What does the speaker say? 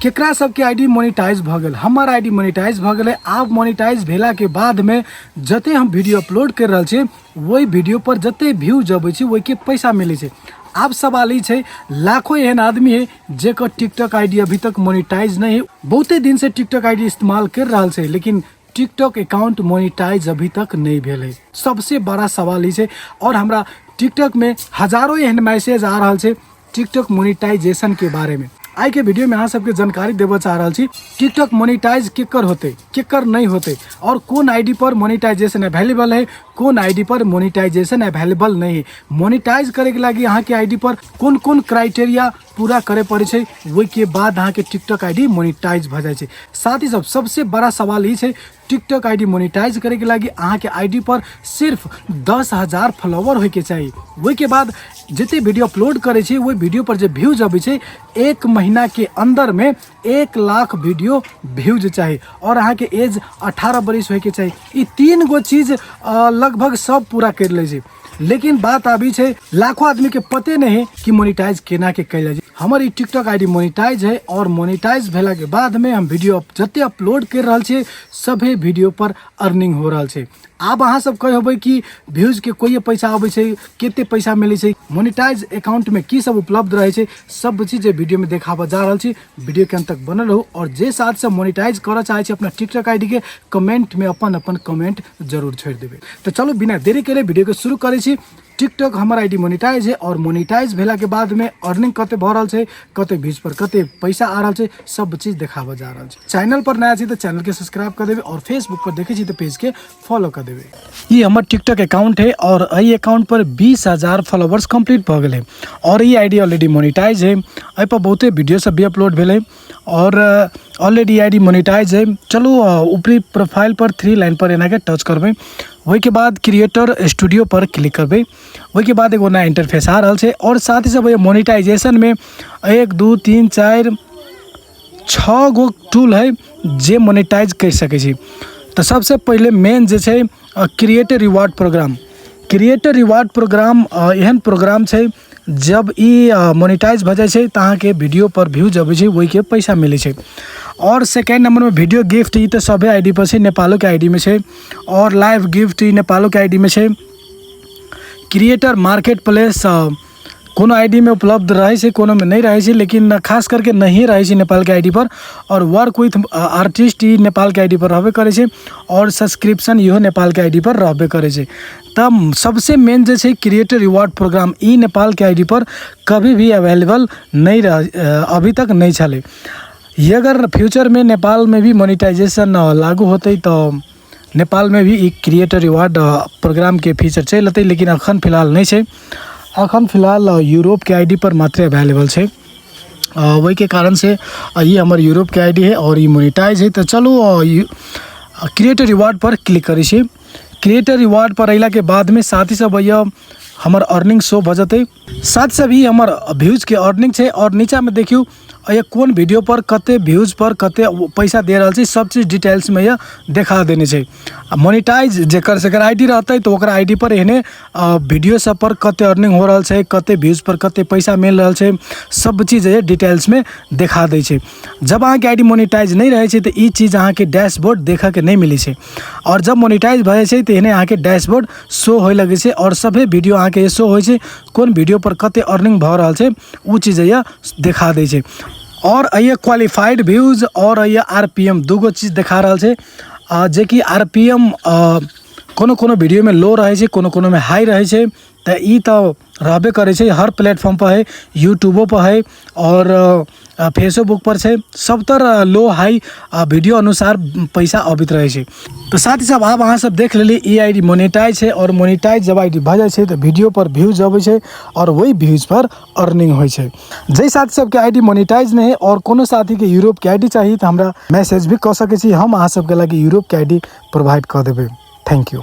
केकरा सबके ID monetise भ गेल, हमार आईडी मोनेटाइज भ गेल। आब मोनेटाइज भेला के बाद में जते हम वीडियो अपलोड कर रहल छी वही वीडियो पर जते व्यूज अबै छै वही के पैसा मिले छै। अब सवाल ई छै, लाखों एहन आदमी है जेकर टिकटॉक आईडी अभी तक मोनेटाइज नहीं है। बहुते दिन से टिकटॉक आईडी इस्तेमाल कर रहल छै लेकिन टिकटॉक अकाउंट मोनेटाइज अभी तक नहीं भेल है। सबसे बड़ा सवाल ई छै और हमरा टिकटॉक में हजारों एहन मैसेज आ रहल छै टिकटॉक मोनेटाइजेशन के बारे में। आई के वीडियो में अहाँ सबके जानकारी देवे चाह रहा छी टिकटॉक मोनेटाइज केकर होते केकर नहीं होते और कौन आईडी पर मोनेटाइजेशन अवेलेबल है, कौन आईडी पर मोनेटाइजेशन अवेलेबल नहीं है। मोनेटाइज करे के लगी अहाँ के आईडी पर कौन कौन क्राइटेरिया पूरा करे पड़े छै, वही के बाद अहाँ के टिकटॉक आईडी मोनेटाइज भ जाए छै। साथ ही सबसे बड़ा सवाल ई छै टिकटॉक आईडी मोनेटाइज करे के लगी अहाँ के आईडी पर सिर्फ 10,000 फॉलोवर होय के चाहिए। वही के बाद जिते वीडियो अपलोड करे छी वही वीडियो पर जो व्यूज अबै छै 1 महीना के अंदर में 1 लाख वीडियो व्यूज चाहिए और अहाँ के एज 18 बरिस होय के चाहिए। ये 3 गो चीज लगभग सब पूरा कर ले छै। लेकिन बात अभी है लाखों आदमी के पते नहीं कि मोनेटाइज केना के कैल जाए। हमारी टिकटॉक आईडी मोनेटाइज है और मोनेटाइज भेला के बाद में हम वीडियो जते अपलोड कर रहल छे सभे वीडियो पर अर्निंग हो रहल छे। अब अहाँ सब कहबै कि व्यूज के कोई पैसा आबै छै, केते पैसा मिले छै, मोनेटाइज अकाउंट में की सब उपलब्ध रहे छै, सब चीज वीडियो में देखाबा जा रहल छी। वीडियो के अंत तक बनल रहू और जे साथ से मोनेटाइज करना चाहे छै अपना टिकटॉक आईडी के कमेंट में अपन कमेंट जरूर छोड़ देबे। तो चलो बिना देरी के वीडियो के शुरू करे छी। टिकटॉक हमार आईडी मोनेटाइज है और मोनेटाइज भेला के बाद में अर्निंग कते भ रहल छै, कते व्यूज पर कते पैसा आ रहल छै, सब चीज देखाबा जा रहल छै। चैनल पर नया छी तो चैनल के सब्सक्राइब कर देबे और फेसबुक पर देखे छी तो पेज के फॉलो कर देबे। ये हमार टिकटॉक अकाउंट है और ये अकाउंट पर 20,000 फॉलोवर्स कंप्लीट भ गेल और ये आईडी ऑलरेडी मोनेटाइज है। ए पर बहुते वीडियो सब भी अपलोड भेल और ऑलरेडी आईडी मोनेटाइज है। चलो ऊपरी प्रोफाइल पर 3 लाइन पर एना के टच करबे, वही के बाद क्रिएटर स्टूडियो पर क्लिक करबे, वही के बाद एगो नया इंटरफेस आ रहल छै और साथ ही सब मोनेटाइजेशन में 1 2 3 4 6 गो टूल है जे मोनेटाइज कर सके छी। तो सबसे पहले मेन जे छै creator reward programme. Creator reward programme एहन प्रोग्राम छै जब ई मोनेटाइज भ जाए छै तो अहाँ के वीडियो पर व्यूज अबै छै वही के पैसा मिले छै। और सेकेंड नंबर में वीडियो गिफ्ट, ई तो सभे आईडी पर छै, नेपालों के आईडी में छै और लाइव गिफ्ट ई नेपालों के आईडी में छै। क्रिएटर मार्केट प्लेस कोनो आईडी में उपलब्ध रहे छै, कोनो में नहीं रहे छै, लेकिन खास करके नहीं रहे छै नेपाल के आईडी पर। और वर्क विथ आर्टिस्ट ई नेपाल के आईडी पर रहबे करे छै और सब्सक्रिप्शन इहो नेपाल के आईडी पर रहबे करे छै। तब सबसे मेन जे छै क्रिएटर रिवार्ड प्रोग्राम ई नेपाल के आईडी पर कभी भी अवेलेबल नहीं अभी तक नहीं चले। ये अगर फ्यूचर में नेपाल में भी मोनेटाइजेशन लागू होते तो नेपाल में भी एक क्रिएटर रिवार्ड प्रोग्राम के फीचर चल अतै, लेकिन अखन फिलहाल नहीं है। अखन फिलहाल यूरोप के आईडी पर मात्र अवेलेबल है। वही के कारण से ये हमारे यूरोप के आईडी है और ये मोनेटाइज है। तो चलो क्रिएटर रिवार्ड पर क्लिक करी छी। क्रिएटर रिवार्ड पर अला के बाद में साथ ही सब भैया हमार अर्निंग शो भ जते, साथ से भी हमार व्यूज के अर्निंग है। और नीचा में देखियो ये कौन वीडियो पर कते व्यूज पर कते पैसा दे रहा है सब चीज डिटेल्स में यह देखा देने से। मोनेटाइज जेकर आईडी रहते तो ओकरा आईडी पर एहने वीडियो सब पर कते अर्निंग हो रहा है, कते व्यूज पर कते पैसा मिल रहा है, सब चीज ये डिटेल्स में देखा दे छै। जब अहाँ के आईडी मोनेटाइज नहीं रहे छै तो ई चीज अहाँ के डैशबोर्ड देखा के नहीं मिले छै और जब मोनेटाइज भ जाए छै तो एहने अहाँ के डैशबोर्ड शो होय लगे छै और सभे वीडियो अहाँ के शो होय छै, कौन वीडियो पर कते अर्निंग भ रहा है वो चीज ये देखा दे छै। और ये क्वालिफाइड व्यूज और ये आरपीएम दूगो चीज देखा रहा है, जे कि आरपीएम कोनो वीडियो में लो रहे छै, कोनो में हाई रहे छै। तो ई तो रहबे करे छै, हर प्लेटफॉर्म पर है, यूट्यूबो पर है और फेसबुक पर है, सब तर लो हाई वीडियो अनुसार पैसा अबित रहे छै। तो साथ ही सब आप अहाँ सब देख लेली ई आईडी मोनेटाइज है और मोनेटाइज जब आईडी भ जाए छै तो वीडियो पर व्यूज अबै छै और वही व्यूज पर अर्निंग होय छै। जे साथी सबके आईडी मोनेटाइज नहीं है और कोनो साथी के यूरोप के आईडी चाहिए तो हमरा मैसेज भी कर सके छी, हम अहाँ सबके लगी यूरोप के आईडी प्रोवाइड कर देबे। Thank you.